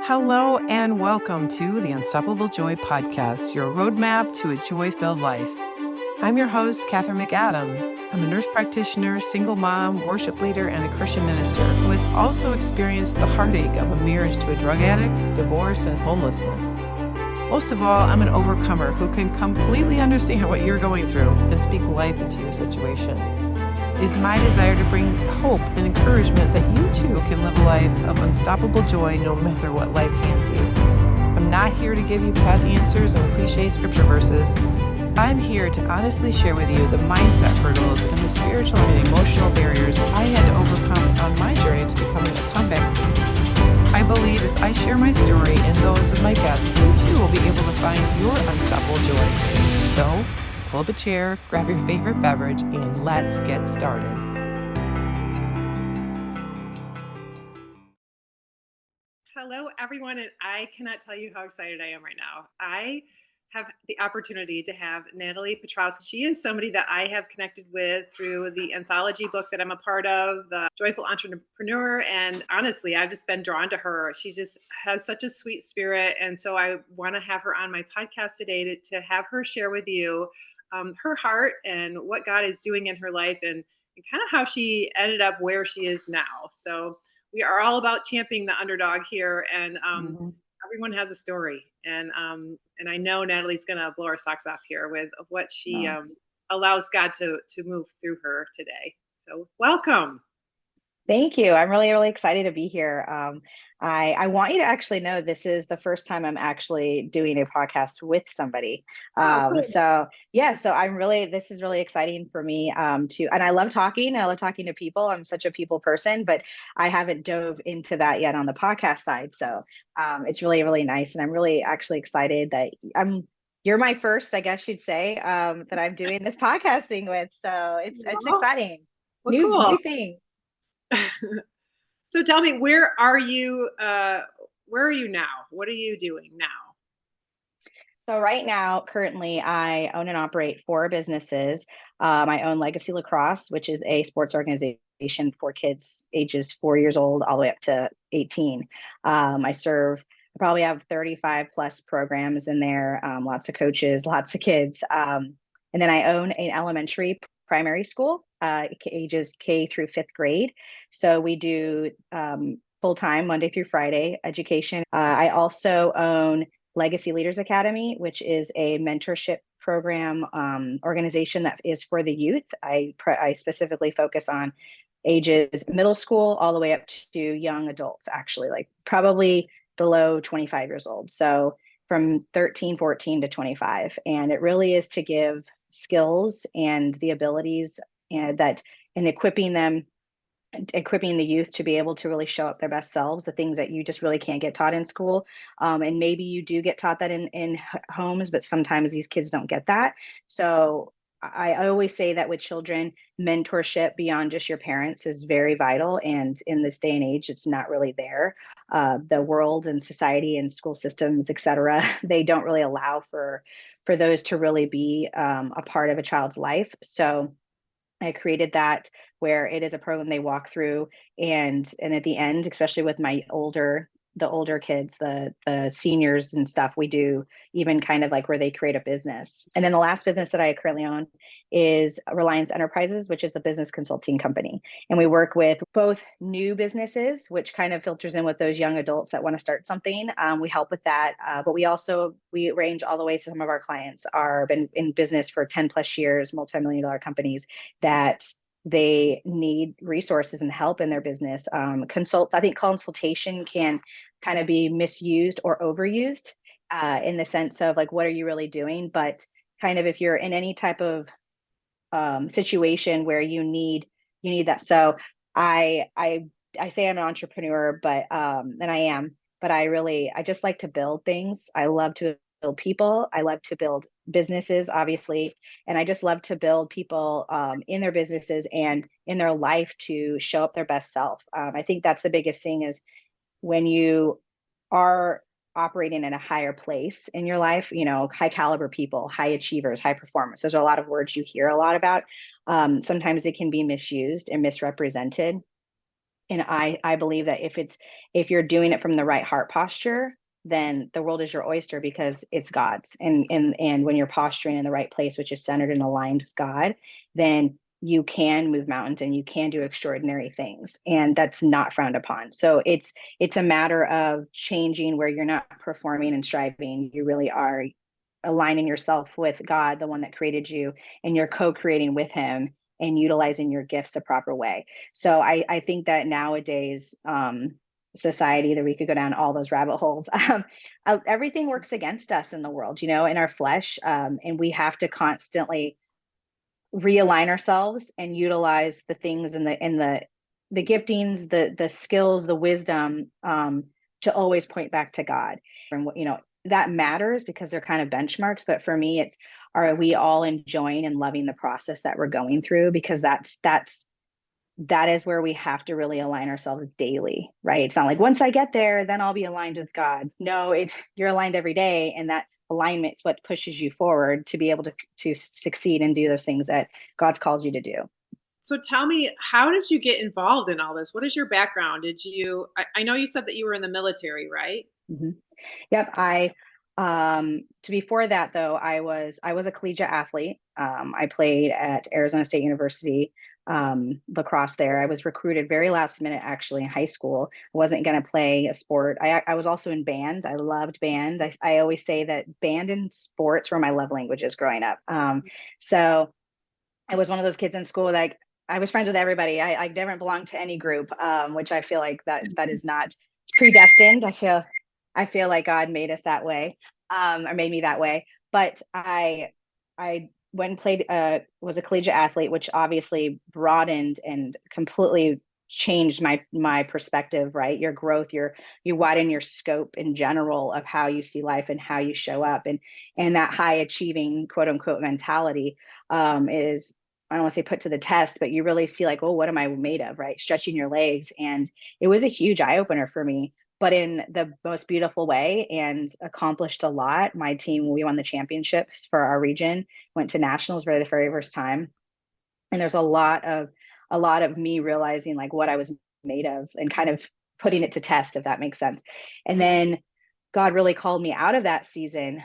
Hello and welcome to the Unstoppable Joy Podcast, your roadmap to a joy-filled life. I'm your host, Catherine McAdam. I'm a nurse practitioner, single mom, worship leader, and a Christian minister who has also experienced the heartache of a marriage to a drug addict, divorce, and homelessness. Most of all, I'm an overcomer who can completely understand what you're going through and speak life into your situation. It is my desire to bring hope and encouragement that you too can live a life of unstoppable joy no matter what life hands you. I'm not here to give you pat answers and cliche scripture verses. I'm here to honestly share with you the mindset hurdles and the spiritual and emotional barriers I had to overcome on my journey to becoming a comeback queen. I believe as I share my story and those of my guests, you too will be able to find your unstoppable joy. So, pull up a chair, grab your favorite beverage, and let's get started. Hello, everyone, and I cannot tell you how excited I am right now. I have the opportunity to have Natalie Petros. She is somebody that I have connected with through the anthology book that I'm a part of, The Joyful Entrepreneur. And honestly, I've just been drawn to her. She just has such a sweet spirit. And so I want to have her on my podcast today to have her share with you her heart and what God is doing in her life and kind of how she ended up where she is now. So we are all about championing the underdog here, and everyone has a story. And I know Natalie's going to blow our socks off here with what she allows God to move through her today. So welcome. Thank you. I'm really, really excited to be here. I want you to actually know this is the first time I'm actually doing a podcast with somebody. Cool. So this is really exciting for me and I love talking. I love talking to people. I'm such a people person, but I haven't dove into that yet on the podcast side. So it's really, really nice. And I'm really actually excited that you're my first, I guess you'd say, that I'm doing this podcasting with. So it's exciting. Well, cool. New thing. So tell me, where are you now? What are you doing now? So right now, currently, I own and operate 4 businesses. I own Legacy Lacrosse, which is a sports organization for kids ages 4 years old all the way up to 18. I probably have 35 plus programs in there, lots of coaches, lots of kids. And then I own an elementary primary school, ages K through 5th grade. So we do full-time Monday through Friday education. I also own Legacy Leaders Academy, which is a mentorship program organization that is for the youth. I specifically focus on ages middle school all the way up to young adults, actually, like probably below 25 years old. So from 13, 14 to 25. And it really is to give skills and the abilities and equipping the youth to be able to really show up their best selves, the things that you just really can't get taught in school. And maybe you do get taught that in homes, but sometimes these kids don't get that. So I always say that with children, mentorship beyond just your parents is very vital. And in this day and age, it's not really there. The world and society and school systems, et cetera, they don't really allow for those to really be a part of a child's life. So I created that where it is a program they walk through, and at the end, especially with the older kids, the seniors and stuff, we do even kind of like where they create a business. And then the last business that I currently own is Reliance Enterprises, which is a business consulting company. And we work with both new businesses, which kind of filters in with those young adults that want to start something. We help with that. But we range all the way to some of our clients are been in business for 10 plus years, multi-million-dollar companies that they need resources and help in their business. I think consultation can kind of be misused or overused in the sense of like, what are you really doing? But kind of if you're in any type of situation where you need that. So I say I'm an entrepreneur, but and I am, but I just like to build things. I love to build people. I love to build businesses, obviously. And I just love to build people in their businesses and in their life to show up their best self. I think that's the biggest thing is when you are operating in a higher place in your life, high caliber people, high achievers, high performers. There's a lot of words you hear a lot about. Sometimes it can be misused and misrepresented. And I believe that if you're doing it from the right heart posture, then the world is your oyster because it's God's. And when you're posturing in the right place, which is centered and aligned with God, then you can move mountains and you can do extraordinary things. And that's not frowned upon. So it's a matter of changing where you're not performing and striving. You really are aligning yourself with God, the one that created you, and you're co-creating with him and utilizing your gifts the proper way. So I think that nowadays, society, that we could go down all those rabbit holes. Everything works against us in the world, in our flesh, and we have to constantly realign ourselves and utilize the things and the giftings, the skills, the wisdom, to always point back to God. And that matters because they're kind of benchmarks. But for me, it's, are we all enjoying and loving the process that we're going through? Because that is where we have to really align ourselves daily, right? It's not like once I get there, then I'll be aligned with God. No, you're aligned every day, and that alignment is what pushes you forward to be able to succeed and do those things that God's called you to do. So tell me, how did you get involved in all this? What is your background? I know you said that you were in the military, right? Mm-hmm. Yep. To before that though, I was a collegiate athlete. I played at Arizona State University, lacrosse there. I was recruited very last minute, actually, in high school. I wasn't going to play a sport. I was also in band. I loved band. I always say that band and sports were my love languages growing up. So I was one of those kids in school that I was friends with everybody. I never belonged to any group, which I feel like that is not, it's predestined. I feel like God made us that way, or made me that way. But I went and played, was a collegiate athlete, which obviously broadened and completely changed my perspective, right? Your growth, you widen your scope in general of how you see life and how you show up, and that high achieving, quote unquote, mentality, is, I don't want to say put to the test, but you really see like, oh, what am I made of, right? Stretching your legs. And it was a huge eye opener for me, but in the most beautiful way, and accomplished a lot. My team, we won the championships for our region, went to nationals for the very first time. And there's a lot of me realizing like what I was made of and kind of putting it to test, if that makes sense. And then God really called me out of that season,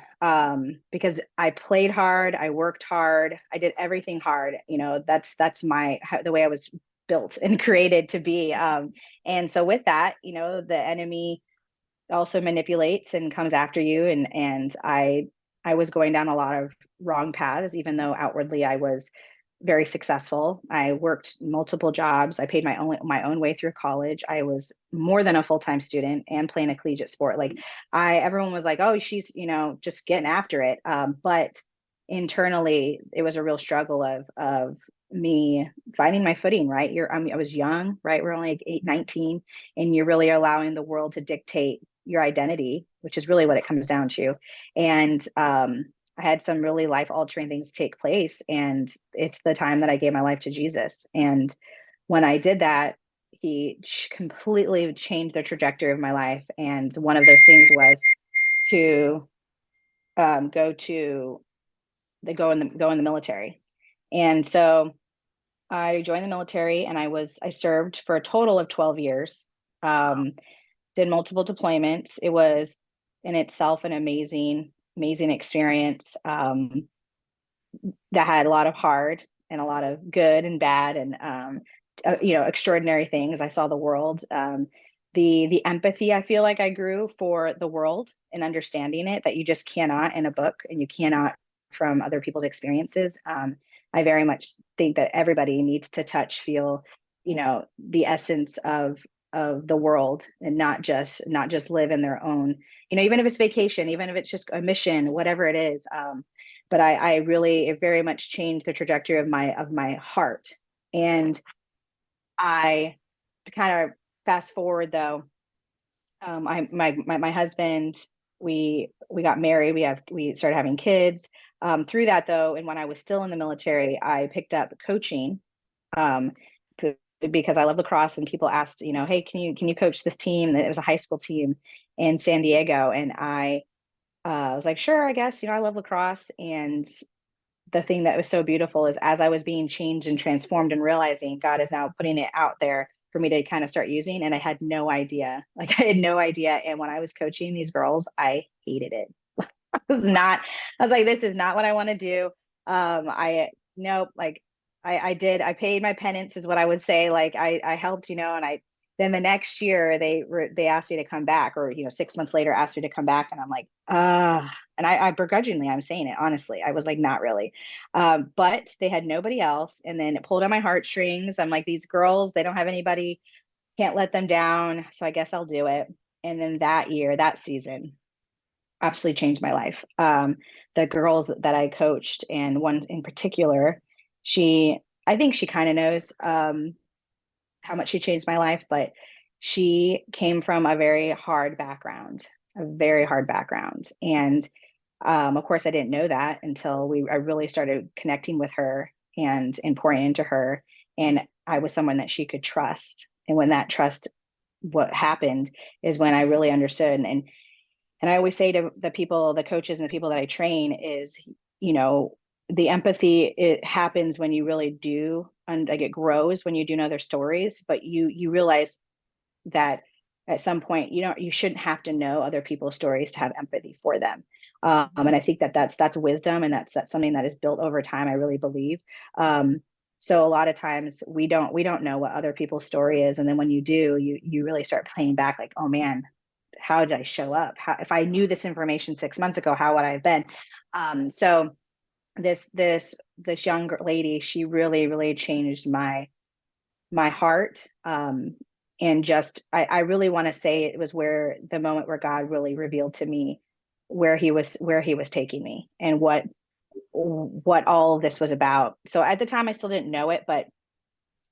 because I played hard, I worked hard, I did everything hard. That's the way I was built and created to be. And so with that, the enemy also manipulates and comes after you. And I was going down a lot of wrong paths, even though outwardly I was very successful. I worked multiple jobs. I paid my own way through college. I was more than a full-time student and playing a collegiate sport. Like everyone was like, oh, she's, just getting after it. But internally it was a real struggle of me finding my footing, right? I was young, right? We're only like 19, and you're really allowing the world to dictate your identity, which is really what it comes down to. And I had some really life altering things take place. And it's the time that I gave my life to Jesus. And when I did that, he completely changed the trajectory of my life. And one of those things was to go in the military. And so I joined the military, and I served for a total of 12 years. Did multiple deployments. It was in itself an amazing experience, that had a lot of hard and a lot of good and bad, and extraordinary things. I saw the world. The empathy, I feel like I grew for the world and understanding it, that you just cannot in a book, and you cannot from other people's experiences. I very much think that everybody needs to touch, feel, the essence of the world, and not just live in their own, even if it's vacation, even if it's just a mission, whatever it is. But I really, it very much changed the trajectory of my heart. And I, to kind of fast forward though, my husband, we got married, we started having kids. Through that though, and when I was still in the military, I picked up coaching, um, because I love lacrosse, and people asked, hey, can you coach this team? It was a high school team in San Diego, and I was like, sure, I guess, I love lacrosse. And the thing that was so beautiful is, as I was being changed and transformed and realizing God is now putting it out there for me to kind of start using. And I had no idea. Like I had no idea. And when I was coaching these girls, I hated it. I was like, this is not what I want to do. Nope. Like I paid my penance is what I would say. Like I helped, and then the next year they asked me to come back, or, 6 months later asked me to come back. And I'm like, and I begrudgingly, I'm saying it, honestly, I was like, not really. But they had nobody else. And then it pulled on my heartstrings. I'm like, these girls, they don't have anybody, can't let them down. So I guess I'll do it. And then that season, absolutely changed my life. The girls that I coached, and one in particular, I think she kind of knows how much she changed my life, but she came from a very hard background, And of course, I didn't know that until I really started connecting with her and pouring into her. And I was someone that she could trust. And when that trust, what happened is when I really understood. And I always say to the people, the coaches and the people that I train is, the empathy, it happens when you really do, and like it grows when you do know their stories, but you realize that at some point, you shouldn't have to know other people's stories to have empathy for them. And I think that's wisdom, and that's something that is built over time, I really believe. So a lot of times we don't know what other people's story is. And then when you do, you really start playing back like, oh man, how did I show up? If I knew this information 6 months ago, how would I have been? So this young lady, she really, really changed my heart. And just, I really want to say it was the moment where God really revealed to me where he was taking me, and what all of this was about. So at the time I still didn't know it, but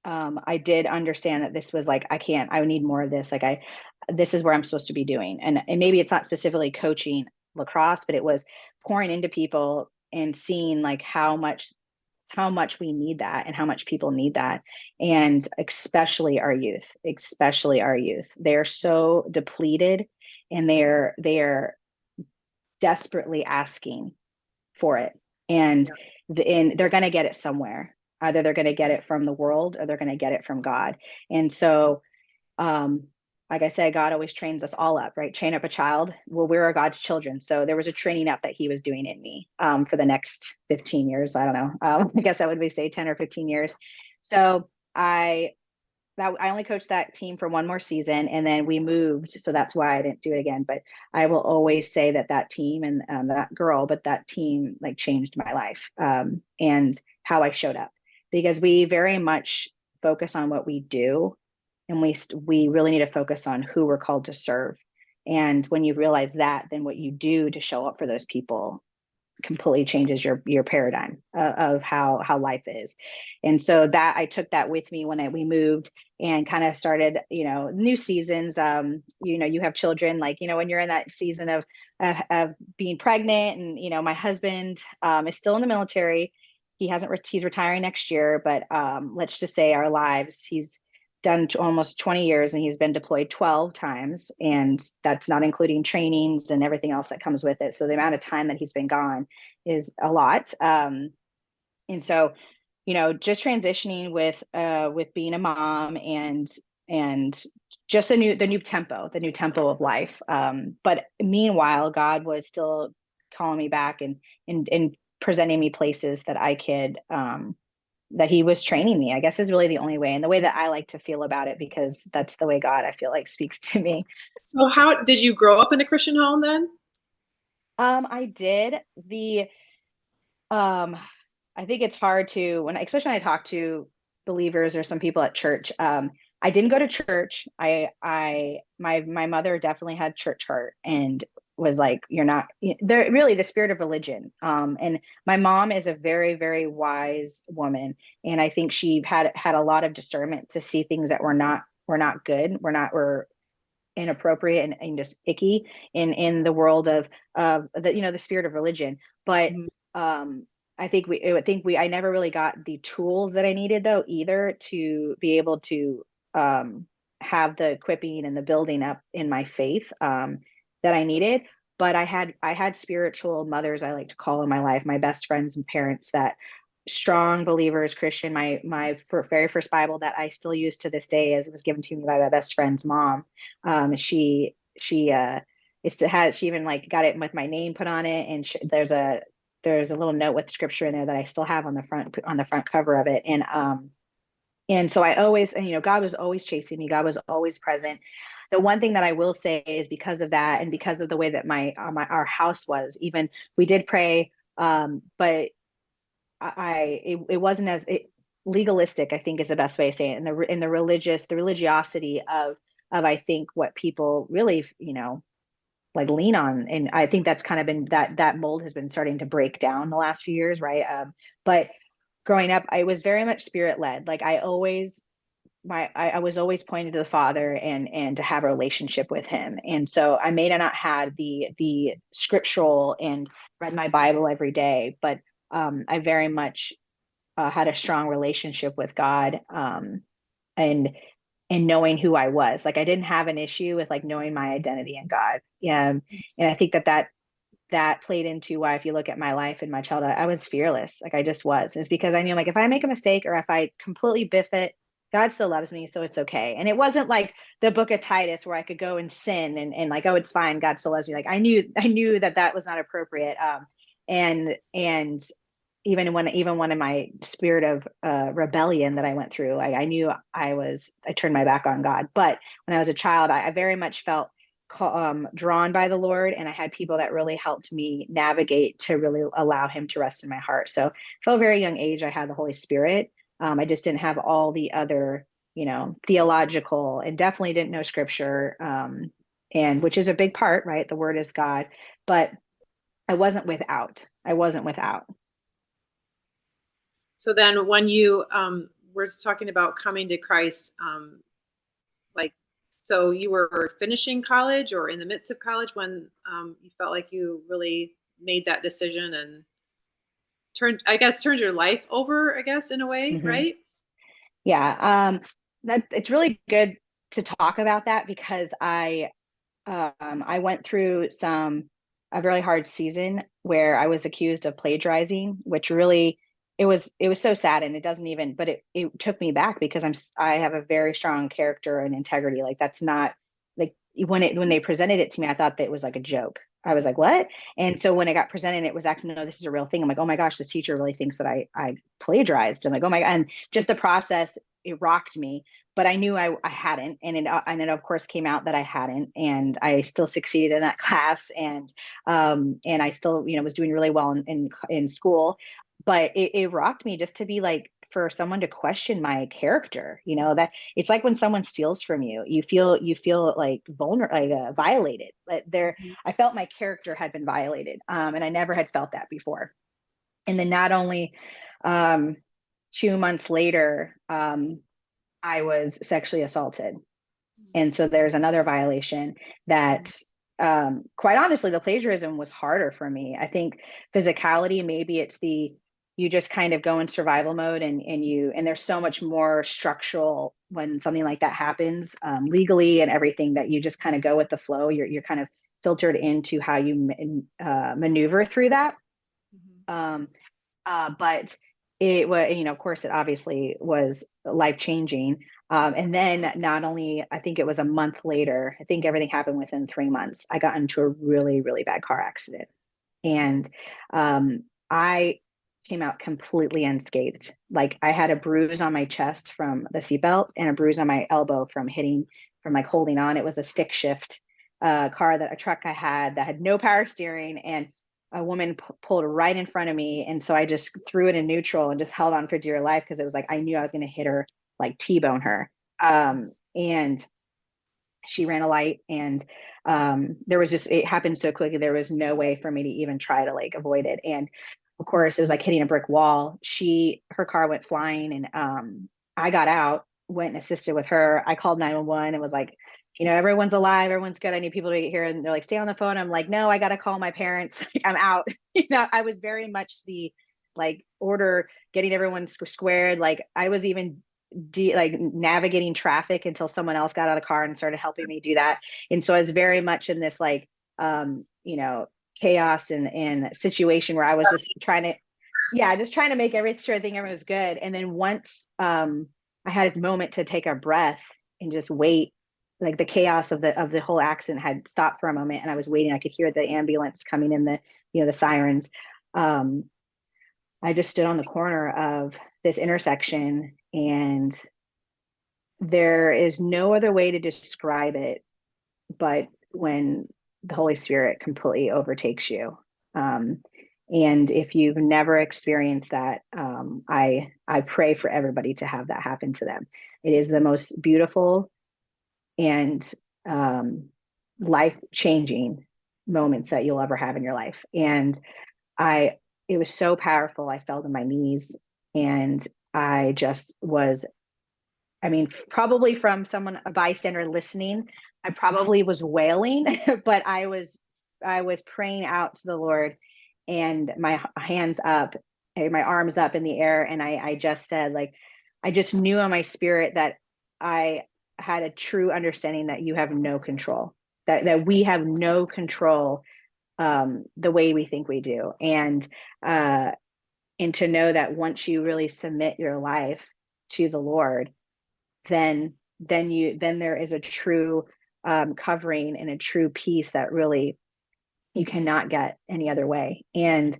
I did understand that this was like, I need more of this. Like this is where I'm supposed to be doing. And maybe it's not specifically coaching lacrosse, but it was pouring into people and seeing like how much we need that, and how much people need that. And especially our youth, they're so depleted, and they're desperately asking for it. And they're going to get it somewhere. Either they're going to get it from the world, or they're going to get it from God. And so, like I said, God always trains us all up, right? Train up a child. Well, we're God's children. So there was a training up that he was doing in me for the next 15 years. I don't know. I guess that would be, say, 10 or 15 years. So I only coached that team for one more season, and then we moved. So that's why I didn't do it again. But I will always say that team and that team like changed my life and how I showed up, because we very much focus on what we do, and we really need to focus on who we're called to serve. And when you realize that, then what you do to show up for those people completely changes your paradigm of how life is. And so that I took that with me when we moved and kind of started, new seasons. You have children, like, when you're in that season of being pregnant, and, my husband is still in the military. He's retiring next year, but let's just say our lives, he's done almost 20 years, and he's been deployed 12 times, and that's not including trainings and everything else that comes with it. So the amount of time that he's been gone is a lot. And so, just transitioning with being a mom and just the new tempo of life. But meanwhile, God was still calling me back and presenting me places that I could, that he was training me, I guess, is really the only way, and the way that I like to feel about it, because that's the way God, I feel like, speaks to me. So how did you grow up in a Christian home then? I did. I think it's hard to, especially when I talk to believers or some people at church. I didn't go to church. My mother definitely had church hurt, and was like, you're not there, really, the spirit of religion. And my mom is a very, very wise woman. And I think she had a lot of discernment to see things that were not good, were inappropriate and just icky in the world of the spirit of religion. But I think I never really got the tools that I needed, though, either, to be able to have the equipping and the building up in my faith that I needed. But I had spiritual mothers, I like to call, in my life, my best friends and parents, that strong believers Christian. My very first Bible that I still use to this day, as it was given to me by my best friend's mom. She even like got it with my name put on it, and there's a little note with scripture in there that I still have on the front cover of it. And so I always, and God was always chasing me. God was always present. The one thing that I will say is, because of that, and because of the way that our house was, even we did pray, but it wasn't as legalistic, I think is the best way to say it. And the religiosity of I think what people really, like lean on. And I think that's kind of been that mold has been starting to break down the last few years. Right. But growing up, I was very much spirit led. Like I was always pointed to the Father and to have a relationship with him. And so I may not had the scriptural and read my Bible every day, but I very much had a strong relationship with God, and knowing who I was. Like I didn't have an issue with like knowing my identity in God. Yeah. And I think that played into why, if you look at my life and my childhood, I was fearless. Like I just was. It's because I knew, like, if I make a mistake or if I completely biff it, God still loves me, so it's okay. And it wasn't like the book of Titus where I could go and sin and like, oh, it's fine, God still loves me. Like I knew that was not appropriate. And even when in my spirit of rebellion that I went through, like I knew I turned my back on God. But when I was a child, I very much felt drawn by the Lord, and I had people that really helped me navigate to really allow him to rest in my heart. So from a very young age, I had the Holy Spirit. I just didn't have all the other, theological, and definitely didn't know scripture, and which is a big part, right? The word is God, but I wasn't without. So then when you were talking about coming to Christ, like, so you were finishing college or in the midst of college when you felt like you really made that decision and turned your life over, I guess, in a way, Mm-hmm. right? Yeah. That it's really good to talk about that, because I went through a really hard season where I was accused of plagiarizing, which really, it was so sad. And it doesn't even, but it took me back, because I have a very strong character and integrity. Like that's not like when they presented it to me, I thought that it was like a joke. I was like, what? And so when it got presented, it was actually, no, this is a real thing. I'm like, oh my gosh, this teacher really thinks that I plagiarized. I'm like, oh my God. And just the process, it rocked me, but I knew I hadn't. And it of course came out that I hadn't, and I still succeeded in that class. And I still, was doing really well in school, but it rocked me just to be like, for someone to question my character, that it's like when someone steals from you, you feel like vulnerable, like violated. But I felt my character had been violated, and I never had felt that before. And then not only 2 months later, I was sexually assaulted, and so there's another violation that. Quite honestly, the plagiarism was harder for me. I think physicality, maybe it's you just kind of go in survival mode, and there's so much more structural when something like that happens, legally and everything, that you just kind of go with the flow. You're kind of filtered into how you maneuver through that. But it was, of course, it obviously was life changing. And then not only, I think it was a month later, I think everything happened within 3 months, I got into a really, really bad car accident. And I came out completely unscathed. Like I had a bruise on my chest from the seatbelt, and a bruise on my elbow from like holding on. It was a stick shift a truck I had that had no power steering, and a woman pulled right in front of me. And so I just threw it in neutral and just held on for dear life, because it was like, I knew I was going to hit her, like T-bone her. And she ran a light, and it happened so quickly. There was no way for me to even try to like avoid it. And of course it was like hitting a brick wall. Her car went flying, and I got out, went and assisted with her. I called 911 and was like, everyone's alive, everyone's good, I need people to get here. And they're like, stay on the phone. I'm like, no, I got to call my parents. I'm out. I was very much the like order, getting everyone squared. Like I was even like navigating traffic until someone else got out of the car and started helping me do that. And so I was very much in this like chaos and situation where I was just trying to yeah, just trying to make sure everyone was good. And then once I had a moment to take a breath and just wait, like the chaos of the whole accident had stopped for a moment, and I was waiting. I could hear the ambulance coming in, the sirens. Um, I just stood on the corner of this intersection, and there is no other way to describe it but when the Holy Spirit completely overtakes you. And if you've never experienced that, I pray for everybody to have that happen to them. It is the most beautiful and life-changing moments that you'll ever have in your life. And it was so powerful. I fell to my knees, and I just was, I mean, probably from a bystander listening, I probably was wailing, but I was praying out to the Lord, and my hands up, my arms up in the air, and I just said, like, I just knew in my spirit that I had a true understanding that you have no control, that we have no control the way we think we do, and to know that once you really submit your life to the Lord, then there is a true covering and a true peace that really you cannot get any other way. And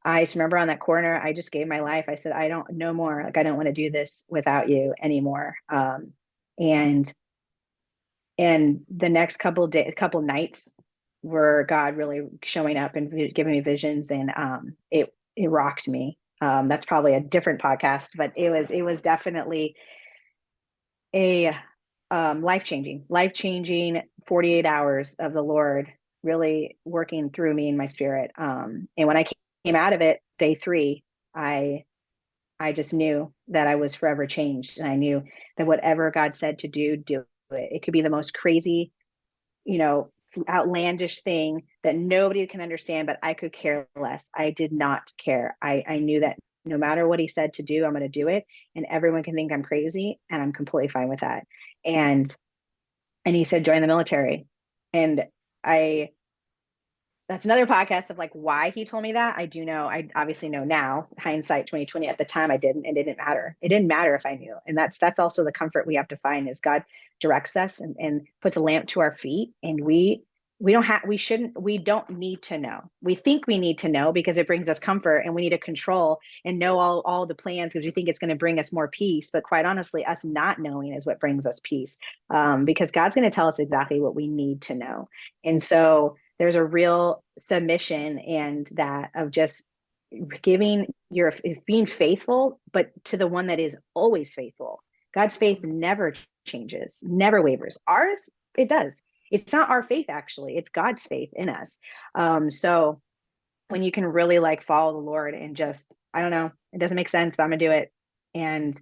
I just remember on that corner, I just gave my life. I said, I don't no more. Like, I don't want to do this without you anymore. And the next couple nights were God really showing up and giving me visions, and it rocked me. That's probably a different podcast, but it was definitely a life-changing 48 hours of the Lord really working through me in my spirit. And when I came out of it, day 3, I just knew that I was forever changed. And I knew that whatever God said to do it. It could be the most crazy, outlandish thing that nobody can understand, but I could care less. I did not care. I knew that no matter what he said to do, I'm going to do it. And everyone can think I'm crazy, and I'm completely fine with that. And he said, join the military. And that's another podcast of like why he told me that. I do know, I obviously know now, hindsight 2020. At the time I didn't, and it didn't matter. It didn't matter if I knew. And that's also the comfort we have to find, is God directs us and puts a lamp to our feet, and we don't need to know. We think we need to know because it brings us comfort, and we need to control and know all the plans because we think it's going to bring us more peace. But quite honestly, us not knowing is what brings us peace, because God's going to tell us exactly what we need to know. And so there's a real submission and that of just being faithful, but to the one that is always faithful. God's faith never changes, never wavers. Ours, it does. It's not our faith, actually. It's God's faith in us. So when you can really like follow the Lord and just, I don't know, it doesn't make sense, but I'm gonna do it. And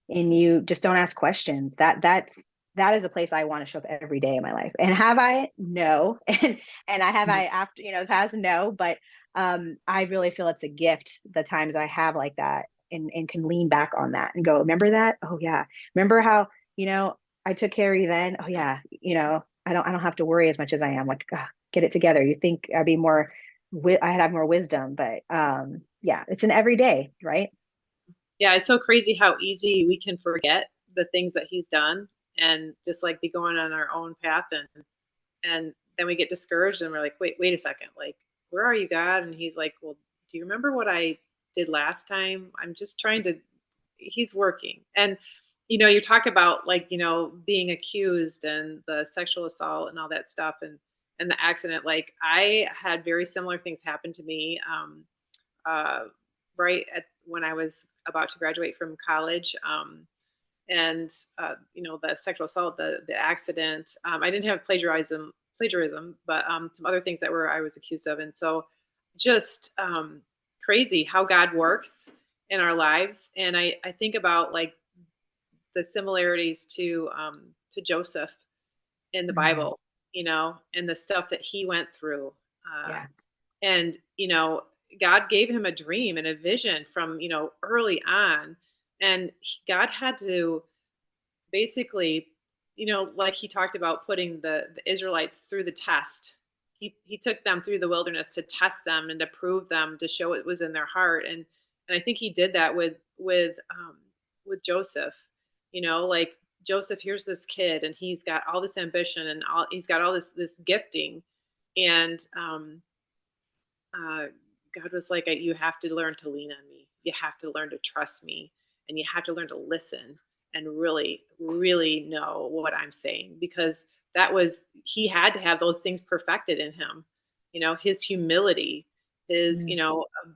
you just don't ask questions. That is a place I want to show up every day in my life. And have I? No. And I after, the past? No, but I really feel it's a gift the times I have like that, and can lean back on that and go, remember that? Oh yeah. Remember how, I took care of you then? Oh yeah. I don't have to worry as much as I am. Like, get it together. You think I'd have more wisdom, but yeah, it's an everyday, right? Yeah, it's so crazy how easy we can forget the things that he's done and just like be going on our own path, and then we get discouraged and we're like, wait a second, like, where are you, God? And he's like, well, do you remember what I did last time? I'm just trying to, he's working. And you talk about like, being accused and the sexual assault and all that stuff, and the accident. Like, I had very similar things happen to me uh, right at when I was about to graduate from college. And the sexual assault, the accident. I didn't have plagiarism, but some other things that I was accused of. And so just crazy how God works in our lives. And I think about like the similarities to Joseph in the Bible, and the stuff that he went through. Yeah. And, God gave him a dream and a vision from, early on. And God had to basically, like he talked about putting the Israelites through the test. He took them through the wilderness to test them and to prove them, to show it was in their heart. And And I think he did that with Joseph, like Joseph, here's this kid and he's got all this ambition and he's got all this gifting. And uh, God was like, you have to learn to lean on me. You have to learn to trust me, and you have to learn to listen and really, really know what I'm saying, because he had to have those things perfected in him. His humility, his,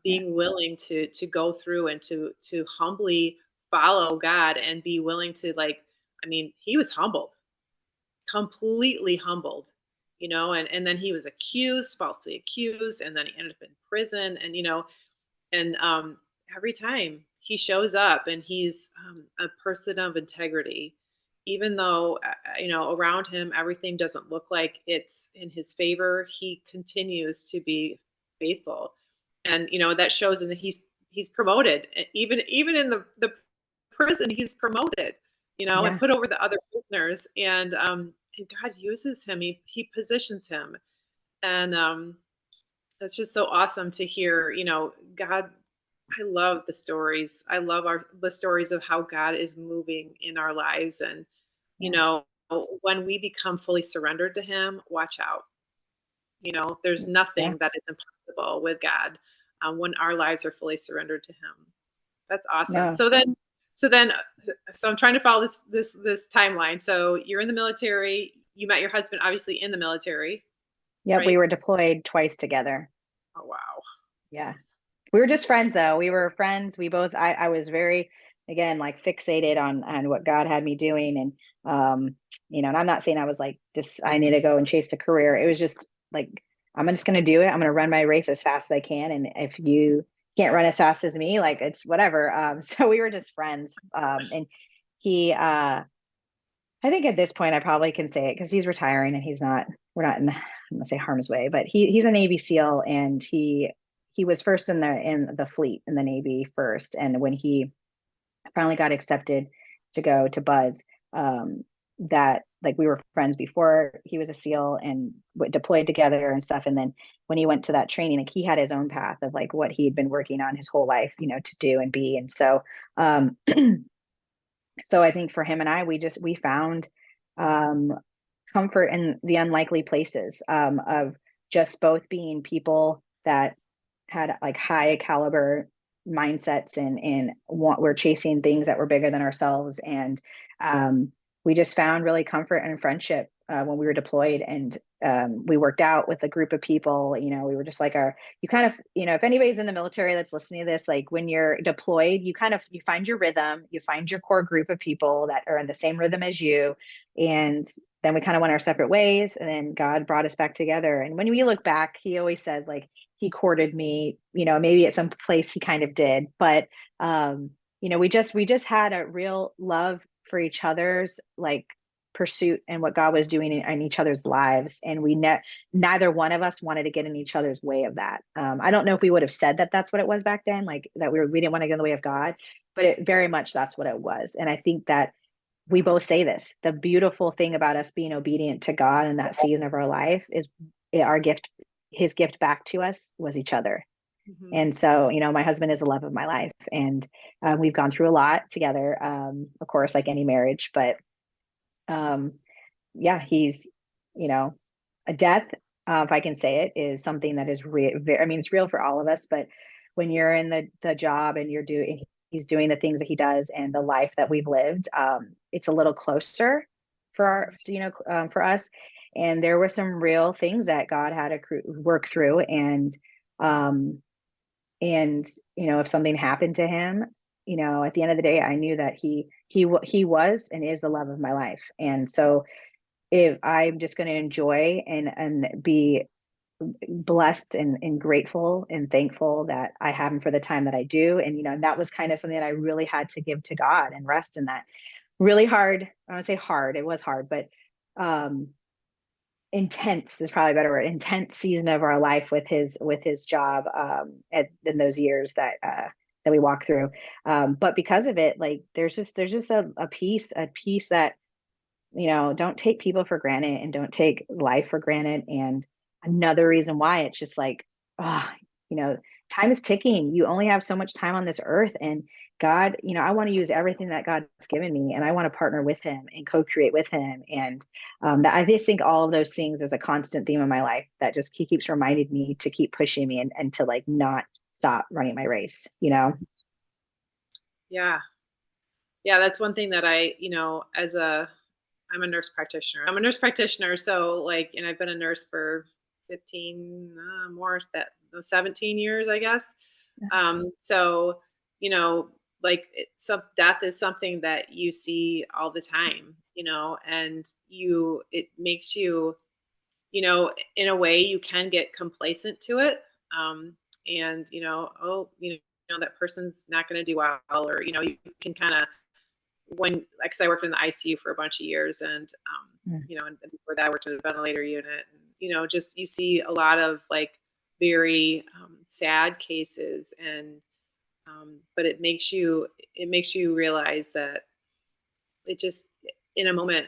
being willing to go through and to humbly follow God and be willing to, like, I mean, he was humbled, completely humbled, and then he was accused, falsely accused, and then he ended up in prison. And every time he shows up and he's a person of integrity, even though around him everything doesn't look like it's in his favor, he continues to be faithful. And that shows in that he's promoted. Even in the prison, he's promoted, and put over the other prisoners. And God uses him. He positions him. And it's just so awesome to hear, God. I love the stories. I love the stories of how God is moving in our lives. And, when we become fully surrendered to him, watch out. There's nothing that is impossible with God when our lives are fully surrendered to him. That's awesome. No. So I'm trying to follow this timeline. So you're in the military. You met your husband, obviously, in the military. Yep, right? we were deployed twice together. Oh, wow. Yes. We were just friends, though. We were friends. We both, I was very, again, like fixated on what God had me doing. And, and I'm not saying I was like, I need to go and chase a career. It was just like, I'm just going to do it. I'm going to run my race as fast as I can. And if you can't run as fast as me, like it's whatever. So we were just friends. And he, I think at this point I probably can say it because he's retiring and we're not in, I'm gonna say harm's way, but he's a Navy SEAL, and he was first in the fleet in the Navy first. And when he finally got accepted to go to BUDS, that like we were friends before he was a SEAL and deployed together and stuff. And then when he went to that training, like he had his own path of like what he had been working on his whole life, to do and be. And so, so I think for him and I, we found comfort in the unlikely places of just both being people that had like high caliber mindsets and we're chasing things that were bigger than ourselves. And we just found really comfort and friendship when we were deployed. And we worked out with a group of people. We were just like you kind of, if anybody's in the military that's listening to this, like when you're deployed, you find your rhythm, you find your core group of people that are in the same rhythm as you. And then we kind of went our separate ways, and then God brought us back together. And when we look back, he always says like he courted me, maybe at some place he kind of did, but we just had a real love for each other's like pursuit and what God was doing in each other's lives. And neither one of us wanted to get in each other's way of that. I don't know if we would have said that that's what it was back then, like that we didn't want to get in the way of God, but it very much that's what it was. And I think that we both say this, the beautiful thing about us being obedient to God in that season of our life is our gift, his gift back to us was each other. Mm-hmm. And so, my husband is the love of my life, and we've gone through a lot together, of course, like any marriage, but he's, a death, if I can say it, is something that is real. I mean, it's real for all of us, but when you're in the job and he's doing the things that he does and the life that we've lived, it's a little closer for for us. And there were some real things that God had to work through. And if something happened to him, at the end of the day, I knew that he was and is the love of my life. And so if I'm just going to enjoy and be blessed and grateful and thankful that I have him for the time that I do. And, that was kind of something that I really had to give to God and rest in that really hard. I don't say hard. It was hard, but, intense is probably a better word, intense season of our life with his job, in those years that we walk through. But because of it, like, there's just a peace that, don't take people for granted and don't take life for granted. And another reason why it's just like, time is ticking. You only have so much time on this earth, and God, I want to use everything that God's given me, and I want to partner with him and co-create with him. And that I just think all of those things is a constant theme in my life that just keeps reminding me to keep pushing me and to like not stop running my race. Yeah. Yeah. That's one thing that I'm a nurse practitioner. I'm a nurse practitioner. So like, and I've been a nurse for 15, more that 17 years, I guess. So, like death is something that you see all the time, and it makes you, in a way you can get complacent to it. And, oh, that person's not going to do well, or, you can kind of, like, 'cause I worked in the ICU for a bunch of years, and and before that I worked in a ventilator unit, and just you see a lot of like very sad cases, and but it makes you realize that it just, in a moment,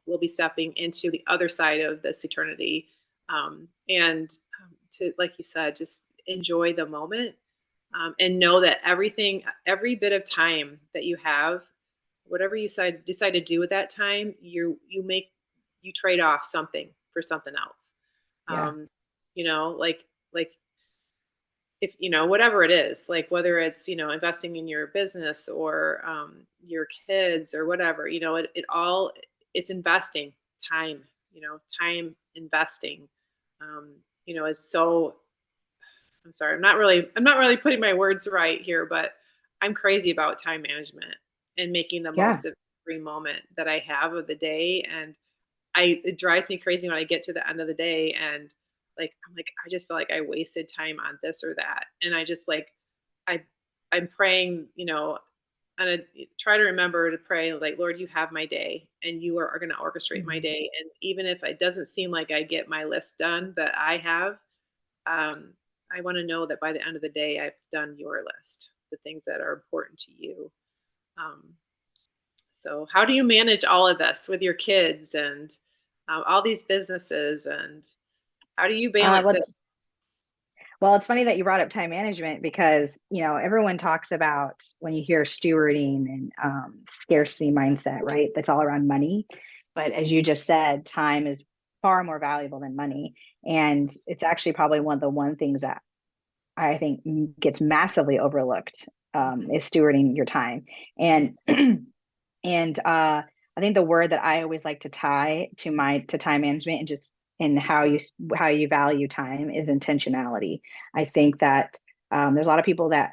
we'll be stepping into the other side of this eternity, and to, like you said, just enjoy the moment, and know that every bit of time that you have, whatever you decide to do with that time, you trade off something for something else. Yeah. Like if whatever it is, like whether it's investing in your business, or your kids, or whatever, it's investing time. Time investing, is so. I'm sorry, I'm not really putting my words right here, but I'm crazy about time management and making the Yeah. most of every moment that I have of the day. And it drives me crazy when I get to the end of the day, and like I'm like, I just feel like I wasted time on this or that. And I just like I I'm praying, and I try to remember to pray like, Lord, you have my day, and you are going to orchestrate my Mhm. day. And even if it doesn't seem like I get my list done that I have, um, I want to know that by the end of the day, I've done your list, the things that are important to you. Um, so, how do you manage all of this with your kids and all these businesses, and how do you Uh, balance well, it? it's, well, it's funny that you brought up time management because, everyone talks about when you hear stewarding and scarcity mindset, right? That's all around money. But as you just said, time is far more valuable than money. And it's actually probably one things that I think gets massively overlooked is stewarding your time. And and I think the word that I always like to tie to time management and just and how you value time is intentionality. I think that there's a lot of people that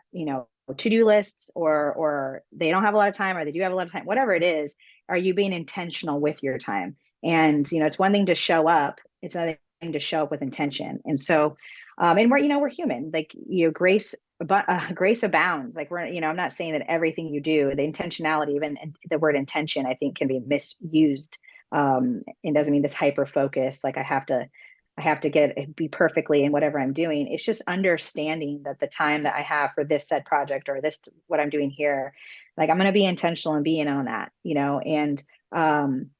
to-do lists, or they don't have a lot of time, or they do have a lot of time, whatever it is. Are you being intentional with your time? And it's one thing to show up, it's another thing to show up with intention. And so and we're human, like grace, but grace abounds. Like I'm not saying that everything you do, the intentionality, even the word intention, I think can be misused. It doesn't mean this hyper focus, like I have to be perfectly in whatever I'm doing. It's just understanding that the time that I have for this said project, or this what I'm doing here, like I'm going to be intentional and being on that, um,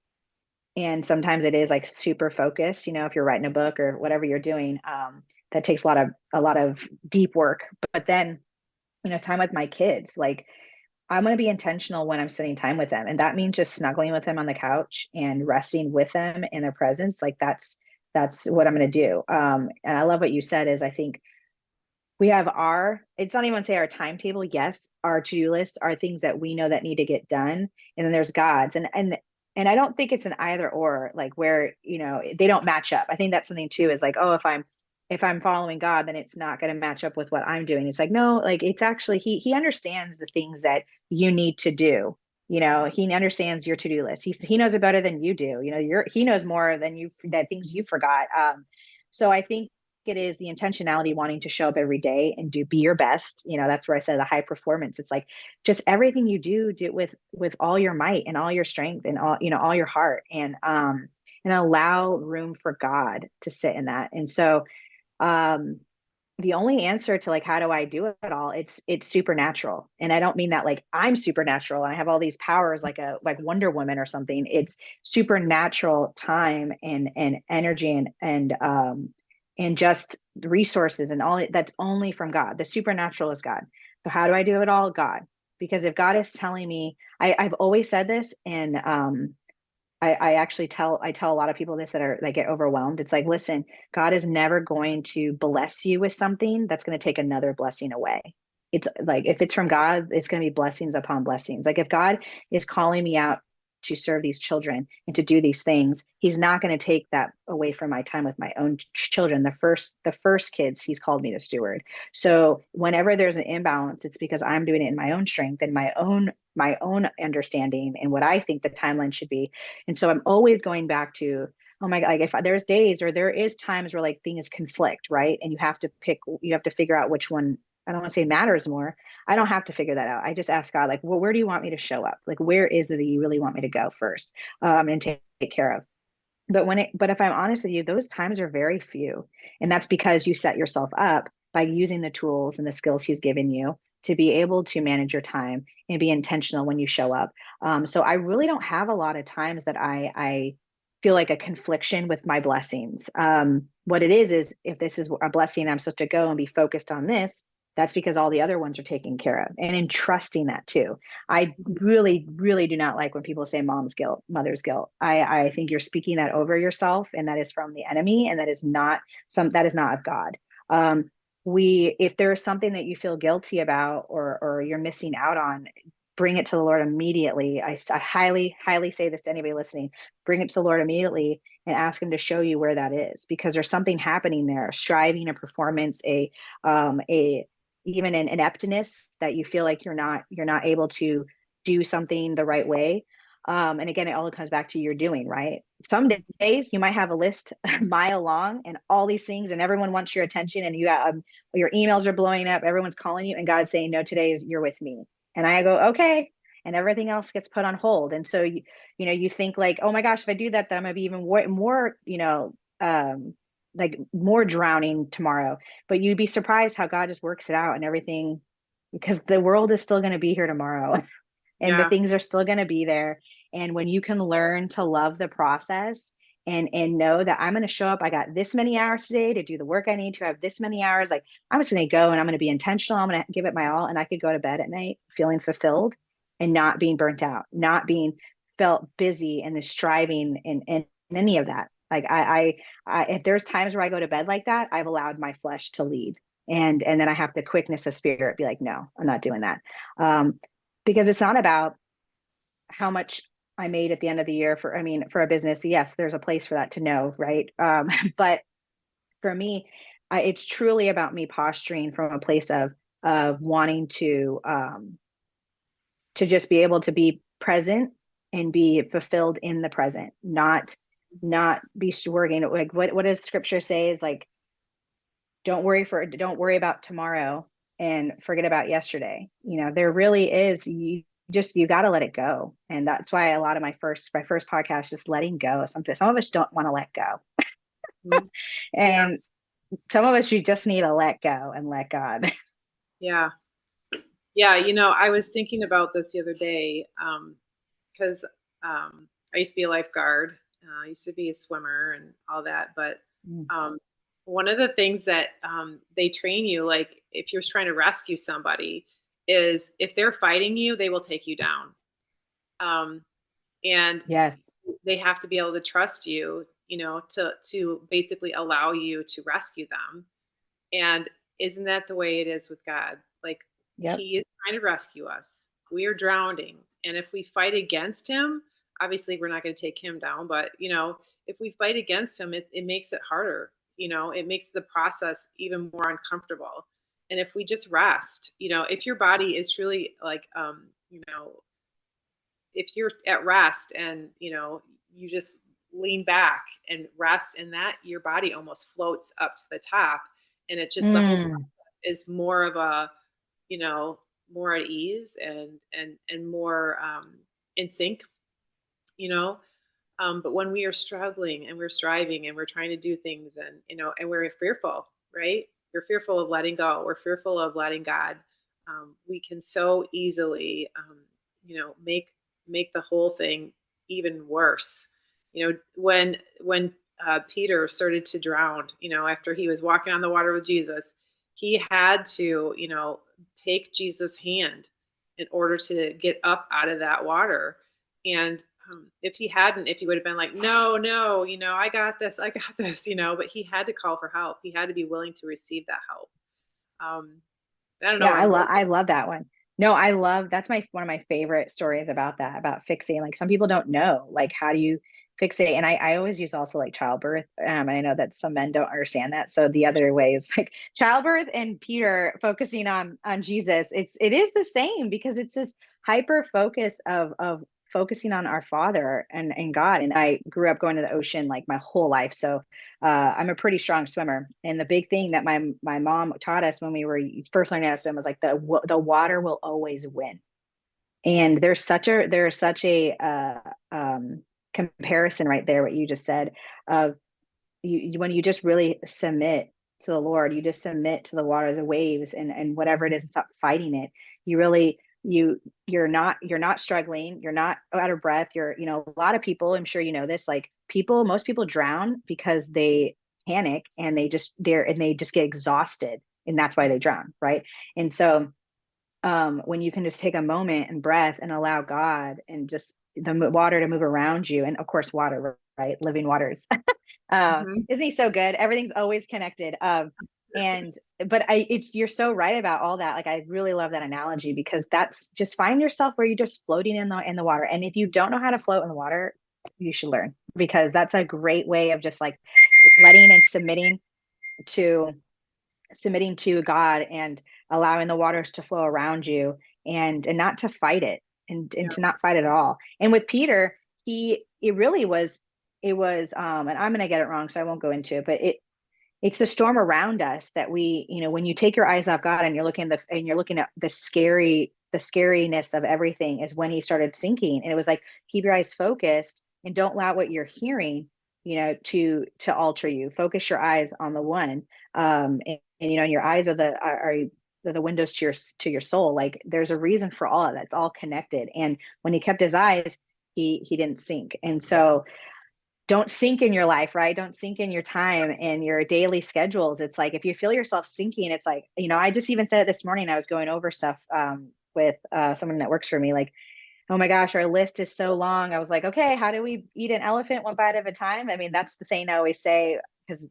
and sometimes it is like super focused, if you're writing a book or whatever you're doing, that takes a lot of deep work. But then time with my kids, like I'm going to be intentional when I'm spending time with them, and that means just snuggling with them on the couch and resting with them in their presence. Like that's what I'm going to do. And I love what you said is I think we have it's not even say our timetable. Yes, our to-do lists are things that we know that need to get done. And then there's God's. And I don't think it's an either or, like where, they don't match up. I think that's something too, is like, oh, if I'm following God, then it's not going to match up with what I'm doing. It's like, no, like it's actually, he understands the things that you need to do. He understands your to-do list. He knows it better than you do. He knows more than that things you forgot. So I think it is the intentionality, wanting to show up every day and be your best. That's where I said the high performance. It's like just everything you do it with all your might and all your strength and all your heart, and allow room for God to sit in that. And so the only answer to like how do I do it all, it's supernatural. And I don't mean that like I'm supernatural and I have all these powers like Wonder Woman or something. It's supernatural time and energy and and just the resources and all that's only from God. The supernatural is God. So how do I do it all? God. Because if God is telling me, I've always said this, and I actually tell a lot of people this that get overwhelmed. It's like, listen, God is never going to bless you with something that's going to take another blessing away. It's like, if it's from God, it's going to be blessings upon blessings. Like if God is calling me out to serve these children and to do these things, he's not going to take that away from my time with my own children. The first kids he's called me to steward. So whenever there's an imbalance, it's because I'm doing it in my own strength and my own understanding and what I think the timeline should be. And so I'm always going back to, oh my God, like if there's days or there is times where like things conflict, right? And you have to figure out which one, I don't want to say matters more. I don't have to figure that out. I just ask God, like, well, where do you want me to show up? Like, where is it that you really want me to go first, and take care of? But if I'm honest with you, those times are very few. And that's because you set yourself up by using the tools and the skills he's given you to be able to manage your time and be intentional when you show up. So I really don't have a lot of times that I feel like a confliction with my blessings. What it is if this is a blessing, I'm supposed to go and be focused on this. That's because all the other ones are taken care of, and in trusting that too. I really, really do not like when people say mom's guilt, mother's guilt. I think you're speaking that over yourself, and that is from the enemy, and that is not of God. If there is something that you feel guilty about or you're missing out on, bring it to the Lord immediately. I highly, highly say this to anybody listening: bring it to the Lord immediately and ask him to show you where that is, because there's something happening there, striving, a performance, even an ineptness that you feel like you're not able to do something the right way. And again, it all comes back to your doing, right? Some days you might have a list a mile long and all these things, and everyone wants your attention, and your emails are blowing up, everyone's calling you, and God's saying, no, today is you're with me. And I go, okay. And everything else gets put on hold. And so you think like, oh my gosh, if I do that, then I'm gonna be even more like more drowning tomorrow. But you'd be surprised how God just works it out and everything, because the world is still going to be here tomorrow and the Yeah. things are still going to be there. And when you can learn to love the process and know that I'm going to show up, I got this many hours today to do the work I need to, have this many hours, like I'm just going to go and I'm going to be intentional. I'm going to give it my all. And I could go to bed at night feeling fulfilled and not being burnt out, not being felt busy and the striving and any of that. Like if there's times where I go to bed like that, I've allowed my flesh to lead, and then I have the quickness of spirit be like, no, I'm not doing that, because it's not about how much I made at the end of the year for a business. Yes, there's a place for that to know, right? But for me, it's truly about me posturing from a place of wanting to just be able to be present and be fulfilled in the present, not be working. Like what does scripture say is like, don't worry about tomorrow and forget about yesterday. There really is, you got to let it go. And that's why a lot of my first podcast, just letting go. Some of us don't want to let go. Mhm. And some of us, you just need to let go and let God. Yeah. Yeah. I was thinking about this the other day, because I used to be a lifeguard. I used to be a swimmer and all that. But one of the things that they train you, like if you're trying to rescue somebody, is if they're fighting you, they will take you down. And Yes. they have to be able to trust you, to basically allow you to rescue them. And isn't that the way it is with God? Like Yep. he is trying to rescue us. We are drowning. And if we fight against him, obviously we're not going to take him down. But, if we fight against him, it makes it harder. It makes the process even more uncomfortable. And if we just rest, if your body is truly like, if you're at rest and, you just lean back and rest in that, your body almost floats up to the top, and it just, the whole process is more of a, more at ease and more in sync, but when we are struggling and we're striving and we're trying to do things and, and we're fearful, right? We're fearful of letting go. We're fearful of letting God. We can so easily, make the whole thing even worse. When Peter started to drown, after he was walking on the water with Jesus, he had to, take Jesus' hand in order to get up out of that water. And if he hadn't, if he would have been like, no, no, I got this, but he had to call for help. He had to be willing to receive that help. I don't know Yeah, where I'm going. I love that one. No, that's one of my favorite stories about that, about fixing. Like some people don't know, like how do you fixate? And I always use also like childbirth. And I know that some men don't understand that. So the other way is like childbirth and Peter focusing on Jesus. It is the same because it's this hyper focus of focusing on our Father and God. And I grew up going to the ocean like my whole life. So I'm a pretty strong swimmer. And the big thing that my mom taught us when we were first learning how to swim was like the water will always win. And there's such a comparison right there, what you just said, of when you just really submit to the Lord, you just submit to the water, the waves, and whatever it is, stop fighting it. You really you're not struggling, you're not out of breath. You're, a lot of people, I'm sure you know this, like most people drown because they panic and they just get exhausted, and that's why they drown, right? And so when you can just take a moment and breath and allow God and just the water to move around you, and of course water, right? Living waters. Isn't he so good? Everything's always connected. But you're so right about all that. Like I really love that analogy, because that's just find yourself where you're just floating in the water. And if you don't know how to float in the water, you should learn, because that's a great way of just like letting and submitting to God and allowing the waters to flow around you, and not to fight it, and to not fight it at all. And with Peter, it was and I'm going to get it wrong, so I won't go into it, but it's the storm around us that we, when you take your eyes off God and you're looking at the scariness of everything, is when he started sinking. And it was like, keep your eyes focused and don't allow what you're hearing, to alter you. Focus your eyes on the one. And your eyes are the windows to your soul. Like there's a reason for all of that. It's all connected. And when he kept his eyes, he didn't sink. And so don't sink in your life, right? Don't sink in your time and your daily schedules. It's like, if you feel yourself sinking, it's like, I just even said it this morning. I was going over stuff with someone that works for me, like, oh my gosh, our list is so long. I was like, okay, how do we eat an elephant one bite at a time? I mean, that's the saying I always say, because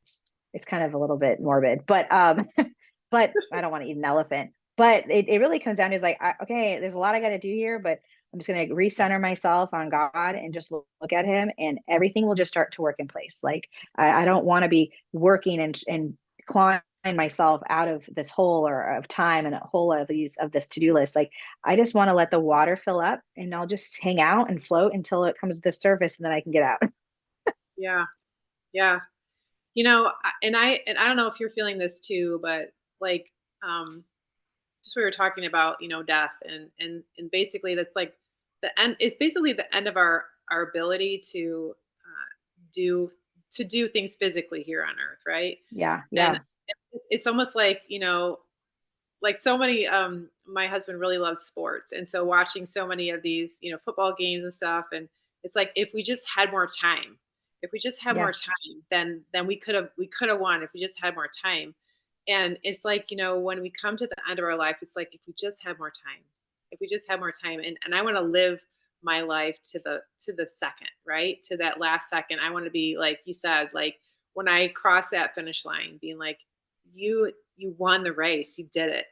it's kind of a little bit morbid, but but I don't want to eat an elephant. But it really comes down to, is like, okay, there's a lot I got to do here, but I'm just going to recenter myself on God and just look at him, and everything will just start to work in place. Like I don't want to be working and clawing myself out of this hole or of time and a hole of this to-do list. Like I just want to let the water fill up, and I'll just hang out and float until it comes to the surface, and then I can get out. Yeah. Yeah. And I don't know if you're feeling this too, but like, just we were talking about, death and basically that's like the end. It's basically the end of our ability to do things physically here on earth, right? Yeah. And it's almost like, like so many, my husband really loves sports, and so watching so many of these, football games and stuff, and it's like, if we just had more time, then we could have won, if we just had more time. And it's like, when we come to the end of our life, it's like, if we just had more time, and I want to live my life to the second, right? To that last second. I want to be, like you said, like when I cross that finish line, being like, you won the race. You did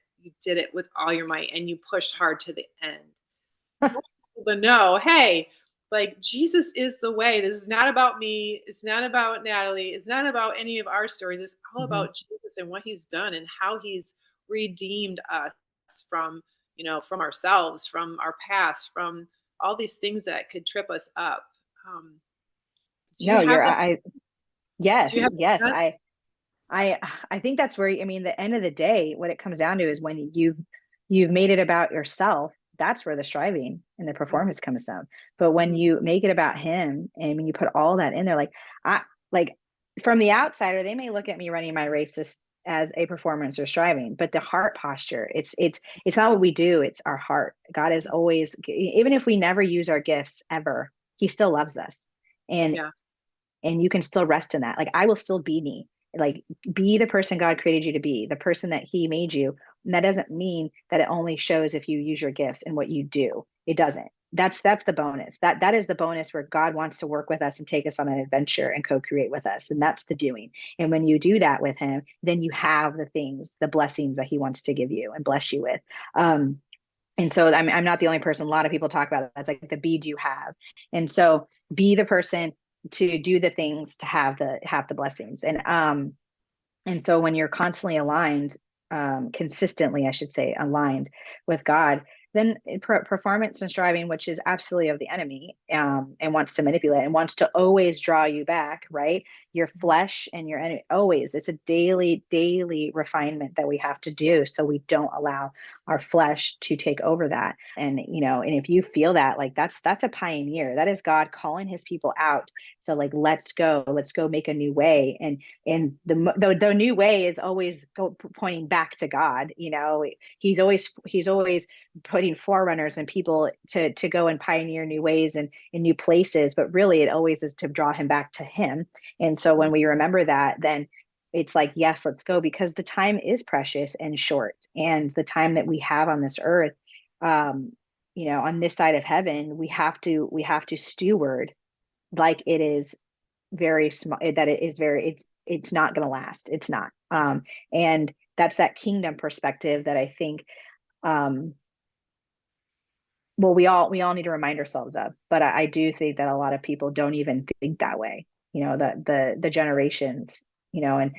it with all your might, and you pushed hard to the end. To know, hey, like Jesus is the way. This is not about me. It's not about Natalie. It's not about any of our stories. It's all about Jesus and what he's done and how he's redeemed us from, from ourselves, from our past, from all these things that could trip us up. Do you No, have yes, do you have yes. thoughts? I think that's where, I mean, the end of the day, what it comes down to is when you've made it about yourself, that's where the striving and the performance comes down. But when you make it about him, and when you put all that in there, like from the outsider, they may look at me running my race as a performance or striving, but the heart posture, it's not what we do, it's our heart. God is always, even if we never use our gifts ever, he still loves us. And Yeah. and you can still rest in that. Like, I will still be me. Like, be the person God created you to be, the person that he made you. And that doesn't mean that it only shows if you use your gifts and what you do. It doesn't. That's the bonus. That is the bonus where God wants to work with us and take us on an adventure and co-create with us. And that's the doing. And when you do that with him, then you have the things, the blessings that he wants to give you and bless you with. And so I'm not the only person. A lot of people talk about it. That's like the be, do, have. And so be the person to do the things to have the blessings. And so when you're constantly aligned, consistently, I should say, aligned with God, then performance and striving, which is absolutely of the enemy, and wants to manipulate and wants to always draw you back, right? Your flesh and your enemy, always. It's a daily refinement that we have to do, so we don't allow our flesh to take over that. And and if you feel that, like, that's a pioneer. That is God calling his people out. So, like, let's go make a new way. And the new way is always pointing back to God. He's always putting forerunners and people to go and pioneer new ways and in new places, but really it always is to draw him back to him. And so when we remember that, then it's like, yes, let's go, because the time is precious and short, and the time that we have on this earth, on this side of heaven, we have to steward like it is very small, that it is very, it's not going to last. It's not. And that's that kingdom perspective that I think, well, we all need to remind ourselves of, but I do think that a lot of people don't even think that way. The generations, and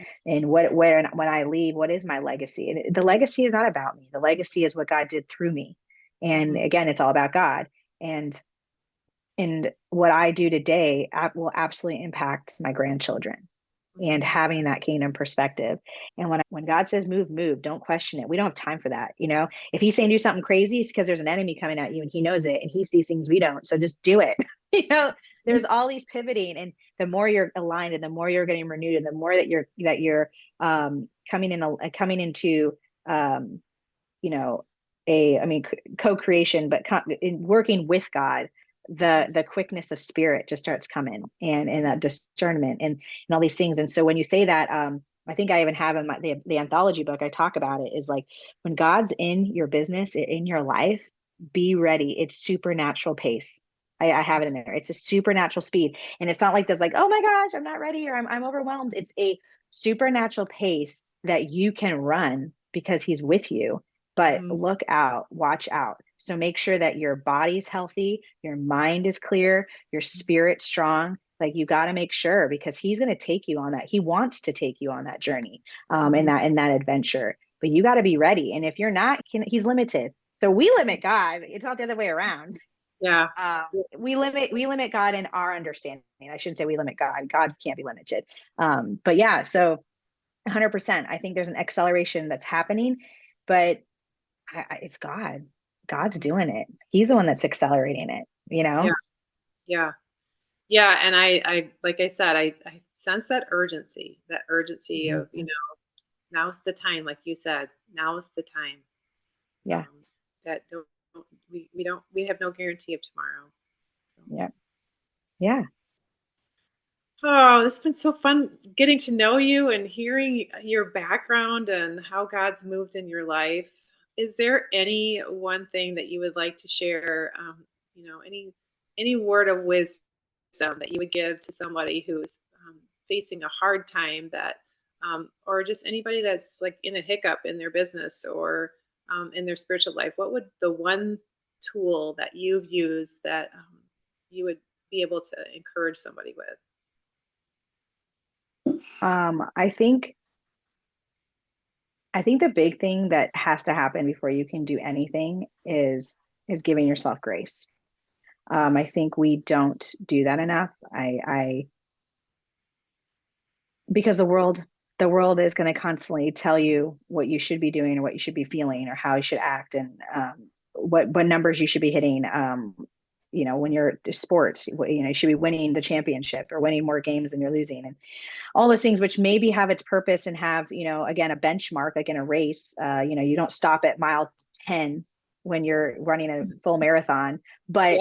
when I leave, what is my legacy? And the legacy is not about me. The legacy is what God did through me. And again, it's all about God. And what I do today will absolutely impact my grandchildren. And having that kingdom perspective. And when God says move, don't question it. We don't have time for that. If he's saying do something crazy, it's because there's an enemy coming at you and he knows it and he sees things we don't. So just do it. There's all these pivoting, and the more you're aligned and the more you're getting renewed and the more that you're coming into co-creation, but in working with God, the quickness of spirit just starts coming, and that discernment and all these things. And so when you say that, I think I even have in the anthology book, I talk about it, is like, when God's in your business, in your life, be ready. It's supernatural pace. I have it in there. It's a supernatural speed. And it's not like there's like, oh my gosh, I'm not ready, or I'm overwhelmed. It's a supernatural pace that you can run because he's with you. But look out, watch out. So make sure that your body's healthy, your mind is clear, your spirit's strong. Like, you got to make sure, because he's going to take you on that. He wants to take you on that journey, in that adventure. But you got to be ready. And if you're not, he's limited. So we limit God. It's not the other way around. Yeah. We limit God in our understanding. I shouldn't say we limit God. God can't be limited. But yeah, so 100%. I think there's an acceleration that's happening, but it's God. God's doing it. He's the one that's accelerating it, Yeah. And I like I said, I sense that urgency of, now's the time, like you said, now's the time. Yeah. That we have no guarantee of tomorrow. So. Yeah. Yeah. Oh, it's been so fun getting to know you and hearing your background and how God's moved in your life. Is there any one thing that you would like to share? Any word of wisdom that you would give to somebody who's facing a hard time, or just anybody that's like in a hiccup in their business or in their spiritual life? What would the one tool that you've used that you would be able to encourage somebody with? I think the big thing that has to happen before you can do anything is giving yourself grace. I think we don't do that enough. Because the world is going to constantly tell you what you should be doing or what you should be feeling or how you should act, and what numbers you should be hitting. When you're sports, you should be winning the championship or winning more games than you're losing, and all those things, which maybe have its purpose and have, again, a benchmark, like in a race. You don't stop at mile 10 when you're running a full marathon, but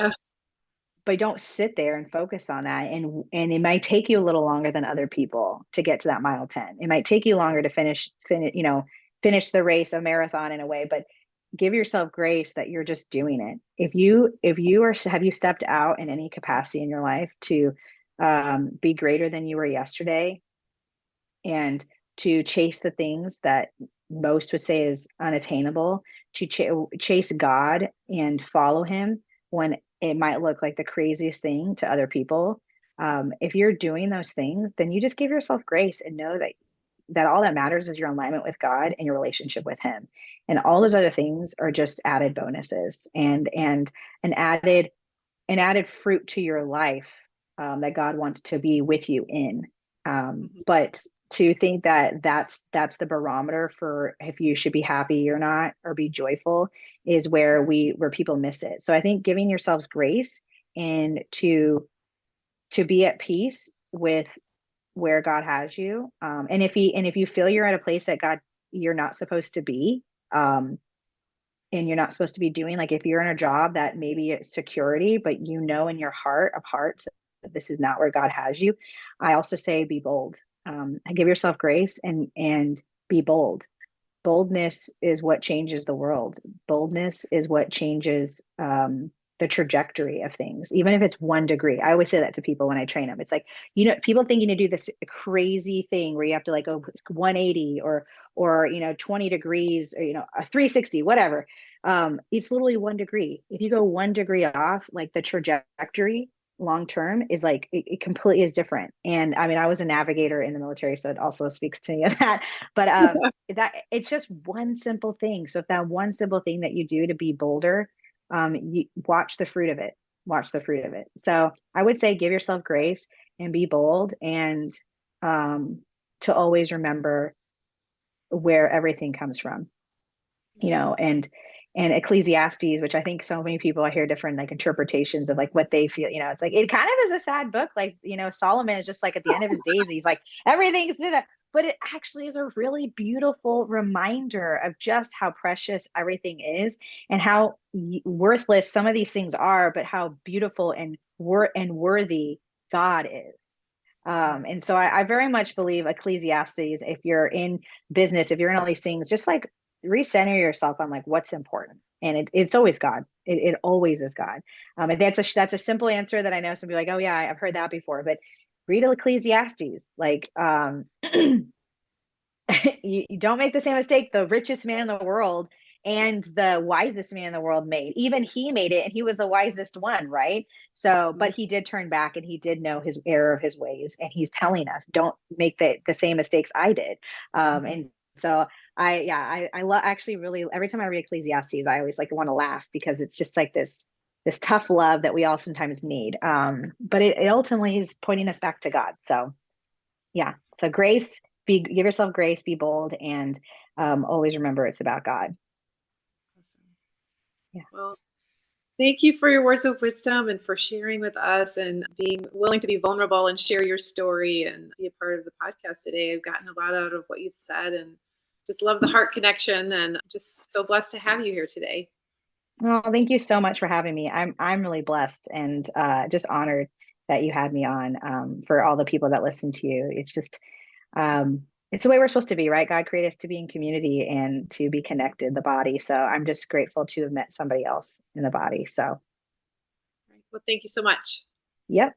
but don't sit there and focus on that. And it might take you a little longer than other people to get to that mile 10. It might take you longer to finish, finish the race, a marathon in a way, but give yourself grace that you're just doing it. Have you stepped out in any capacity in your life to be greater than you were yesterday, and to chase the things that most would say is unattainable, to chase God and follow him when it might look like the craziest thing to other people. If you're doing those things, then you just give yourself grace and know that all that matters is your alignment with God and your relationship with him. And all those other things are just added bonuses and an added fruit to your life, that God wants to be with you in. But to think that that's the barometer for if you should be happy or not, or be joyful, is where people miss it. So I think giving yourselves grace and to be at peace with where God has you. And if you feel you're at a place that you're not supposed to be, and you're not supposed to be doing, like if you're in a job that maybe it's security, but in your heart of hearts that this is not where God has you, I also say be bold. Give yourself grace and be bold. Boldness is what changes the world. Boldness is what changes the trajectory of things, even if it's 1 degree. I always say that to people when I train them. It's like, people think you need to do this crazy thing where you have to like go 180 or 20 degrees, or a 360, whatever. It's literally 1 degree. If you go 1 degree off, like the trajectory long term is like it completely is different. And I mean, I was a navigator in the military, so it also speaks to me of that. But that it's just one simple thing. So if that one simple thing that you do to be bolder, you watch the fruit of it. So I would say give yourself grace and be bold, and to always remember where everything comes from, and Ecclesiastes, which I think so many people, I hear different like interpretations of like what they feel, it's like, it kind of is a sad book. Like, Solomon is just like at the end of his days, he's like, everything's in it. But it actually is a really beautiful reminder of just how precious everything is, and how worthless some of these things are, but how beautiful and worthy God is. And so I very much believe Ecclesiastes, if you're in business, if you're in all these things, just like recenter yourself on like what's important. And it's always God. It always is God. And that's a simple answer that I know some people are like, oh yeah, I've heard that before, but read Ecclesiastes. Like, you don't make the same mistake the richest man in the world and the wisest man in the world made. Even he made it, and he was the wisest one, right? So, but he did turn back, and he did know his error of his ways, and he's telling us, don't make the same mistakes I did. And so I love, actually, really, every time I read Ecclesiastes, I always like want to laugh, because it's just like this tough love that we all sometimes need. But it ultimately is pointing us back to God. So yeah, so grace, give yourself grace, be bold, and always remember it's about God. Awesome. Yeah. Well, thank you for your words of wisdom and for sharing with us and being willing to be vulnerable and share your story and be a part of the podcast today. I've gotten a lot out of what you've said, and just love the heart connection, and just so blessed to have you here today. Oh, thank you so much for having me. I'm really blessed, and just honored that you had me on. For all the people that listen to you, it's just it's the way we're supposed to be, right? God created us to be in community and to be connected, the body. So I'm just grateful to have met somebody else in the body. So, well, thank you so much. Yep.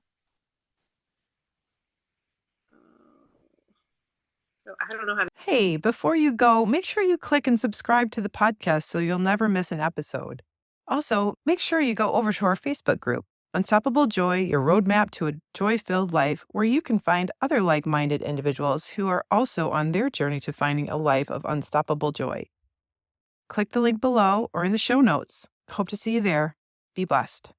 So I don't know how to. Hey, before you go, make sure you click and subscribe to the podcast so you'll never miss an episode. Also, make sure you go over to our Facebook group, Unstoppable Joy, your roadmap to a joy-filled life, where you can find other like-minded individuals who are also on their journey to finding a life of unstoppable joy. Click the link below or in the show notes. Hope to see you there. Be blessed.